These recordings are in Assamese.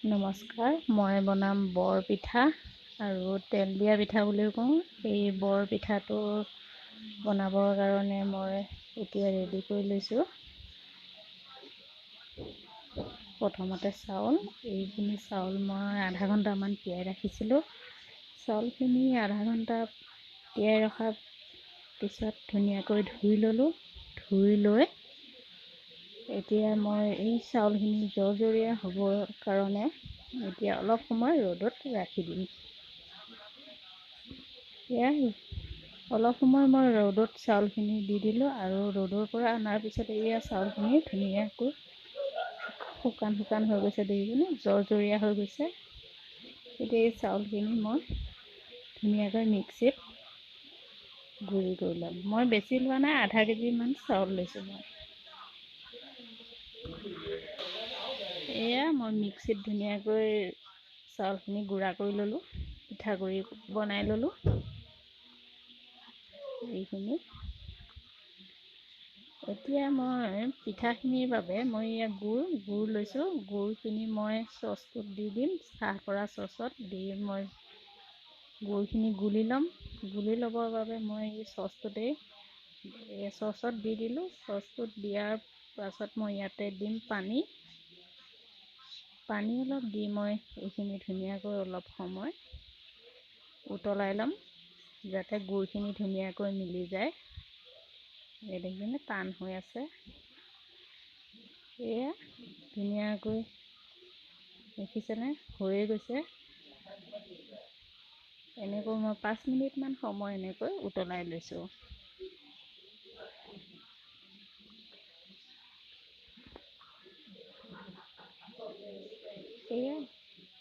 নমস্কাৰ, মই বনাম বৰ পিঠা আৰু তেল দিয়া পিঠা বুলিও কওঁ। এই বৰ পিঠাটো বনাবৰ কাৰণে মই এতিয়া ৰেডি কৰি লৈছোঁ। প্ৰথমতে এইখিনি চাউল মই আধা ঘণ্টামান তিয়াই ৰাখিছিলোঁ। চাউলখিনি আধা ঘণ্টা তিয়াই ৰখাৰ পিছত ধুনীয়াকৈ ধুই ল'লোঁ। ধুই লৈ এতিয়া মই এই চাউলখিনি জৰজৰীয়া হ'বৰ কাৰণে এতিয়া অলপ সময় ৰ'দত ৰাখি দিম। অলপ সময় মই ৰ'দত চাউলখিনি দি দিলোঁ আৰু ৰ'দৰ পৰা অনাৰ পিছত এয়া চাউলখিনি ধুনীয়াকৈ শুকান হৈ গৈছে, দেখিছেনে? জৰজৰীয়া হৈ গৈছে। এতিয়া এই চাউলখিনি মই ধুনীয়াকৈ মিক্সিত গুড়ি কৰি ল'ম। মই বেছি লোৱা নাই, আধা কেজিমান চাউল লৈছোঁ মই। মই মিক্সিত ধুনীয়াকৈ চাউলখিনি গুড়া কৰি ল'লোঁ, পিঠাগুড়ি বনাই ল'লোঁ। এইখিনি এতিয়া মই পিঠাখিনিৰ বাবে মই গুড় লৈছোঁ। গুড়খিনি মই চচটোত দি দিম। চাহ কৰা চচত দি মই গুড়খিনি গুলি ল'ম। গুলি ল'বৰ বাবে মই এই চচত দি দিলোঁ। চচটোত দিয়াৰ পাছত মই ইয়াতে দিম পানী অলপ দি মই এইখিনি ধুনীয়াকৈ অলপ সময় উতলাই ল'ম, যাতে গুড়খিনি ধুনীয়াকৈ মিলি যায়। এই দেখিছেনে? টান হৈ আছে। ধুনীয়াকৈ দেখিছেনে? হৈয়ে গৈছে। এনেকৈ মই 5 মিনিটমান সময় এনেকৈ উতলাই লৈছোঁ।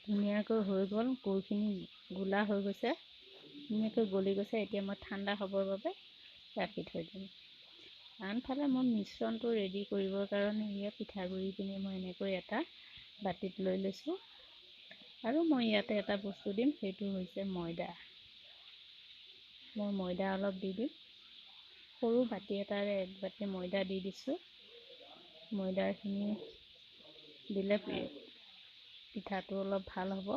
ধুনীয়াকৈ হৈ গ'ল। গুড়খিনি গোলা হৈ গৈছে, ধুনীয়াকৈ গলি গৈছে। এতিয়া মই ঠাণ্ডা হ'বৰ বাবে ৰাখি থৈ দিম। আনফালে মই মিশ্ৰণটো ৰেডি কৰিবৰ কাৰণে পিঠাগুড়িখিনি মই এনেকৈ এটা বাতিত লৈ লৈছোঁ আৰু মই ইয়াতে এটা বস্তু দিম, সেইটো হৈছে ময়দা। মই ময়দা অলপ দি দিম। সৰু বাতি এটাৰে 1 বাতি ময়দা দি দিছোঁ। ময়দাখিনি দিলে পিঠাটো অলপ ভাল হ'ব।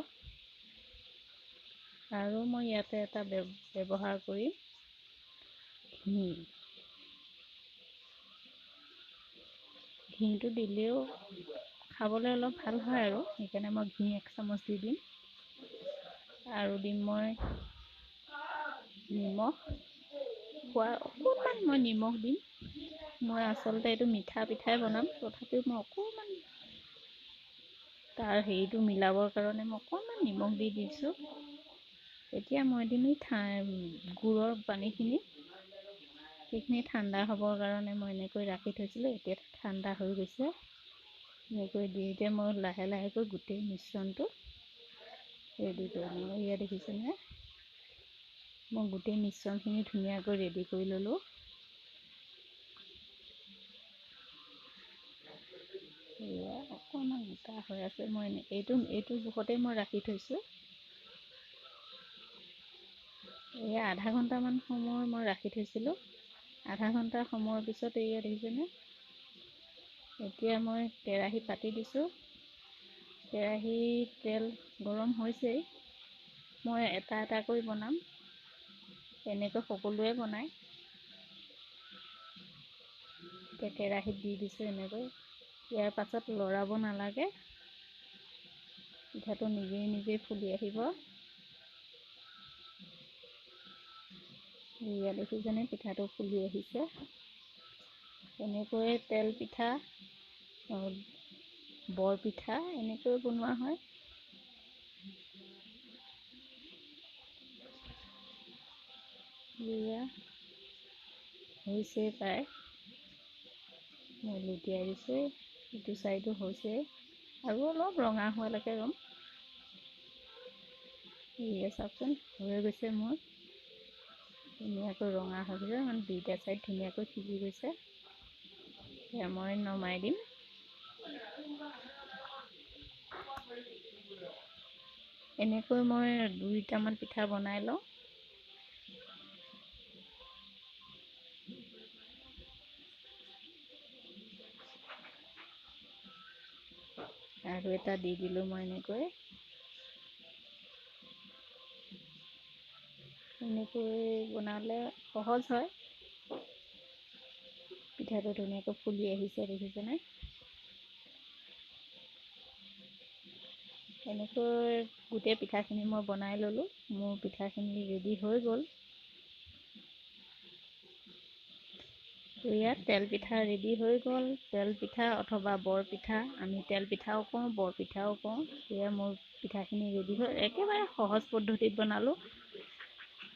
আৰু মই ইয়াতে এটা ব্যৱহাৰ কৰিম ঘি। ঘিটো দিলেও খাবলৈ অলপ ভাল হয় আৰু সেইকাৰণে মই ঘি 1 চামুচ দি দিম। আৰু দিম মই নিমখ। অকণমান মই নিমখ দিম। মই আচলতে এইটো মিঠা পিঠাই বনাম, তথাপিও মই অকণমান তাৰ হেৰিটো মিলাবৰ কাৰণে মই অকণমান নিমখ দি দিছোঁ। এতিয়া মই দিম গুড়ৰ পানীখিনি। সেইখিনি ঠাণ্ডা হ'বৰ কাৰণে মই এনেকৈ ৰাখি থৈছিলোঁ। এতিয়া ঠাণ্ডা হৈ গৈছে। এনেকৈ দি এতিয়া মই লাহেকৈ গোটেই মিশ্ৰণটো ৰেডি কৰিম। দেখিছেনে? মই গোটেই মিশ্ৰণখিনি ধুনীয়াকৈ ৰেডি কৰি ল'লোঁ। অকণমান গোটা হৈ আছে। মই এইটো জোখতে মই ৰাখি থৈছোঁ। আধা ঘণ্টামান সময় মই ৰাখি থৈছিলোঁ। আধা ঘণ্টা সময়ৰ পিছত দেখিছেনে? এতিয়া মই কেৰাহী পাতি দিছোঁ। কেৰাহীত তেল গৰম হৈছেই। মই এটা এটাকৈ বনাম, এনেকৈ সকলোৱে বনায়। এতিয়া কেৰাহীত দি দিছোঁ এনেকৈ। ইয়াৰ পাছত লৰাব নালাগে, পিঠাটো নিজেই ফুলি আহিব। দেখিছেনে? পিঠাটো ফুলি আহিছে। এনেকৈয়ে তেল পিঠা, বৰ পিঠা এনেকৈ বনোৱা হয়। হৈছে প্ৰায়। মই লুটিয়াই দিছোঁ। ইটো চাইডো হৈছে আৰু অলপ ৰঙা হোৱালৈকে ৰ'ম। চাওকচোন, হৈ গৈছে মোৰ ধুনীয়াকৈ ৰঙা হৈ গৈছে। মানে দুইটা চাইড ধুনীয়াকৈ সিজি গৈছে। এতিয়া মই নমাই দিম। এনেকৈ মই 2টামান পিঠা বনাই লওঁ। আৰু এটা দি দিলোঁ মই এনেকৈ বনালে সহজ হয়। পিঠাটো ধুনীয়াকৈ ফুলি আহিছে দেখিছেনে? এনেকৈ গোটেই পিঠাখিনি মই বনাই ল'লোঁ। মোৰ পিঠাখিনি ৰেডি হৈ গ'ল। ইয়াত তেল পিঠা ৰেডি হৈ গ'ল। তেল পিঠা অথবা বৰপিঠা, আমি তেল পিঠাও কওঁ, বৰপিঠাও কওঁ। সেয়া মোৰ পিঠাখিনি ৰেডি হৈ একেবাৰে সহজ পদ্ধতিত বনালোঁ।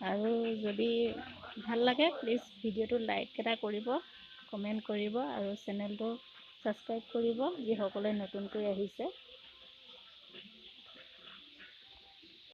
আৰু যদি ভাল লাগে প্লিজ ভিডিঅ'টো লাইক এটা কৰিব, কমেণ্ট কৰিব আৰু চেনেলটো ছাবস্ক্ৰাইব কৰিব যিসকলে নতুনকৈ আহিছে।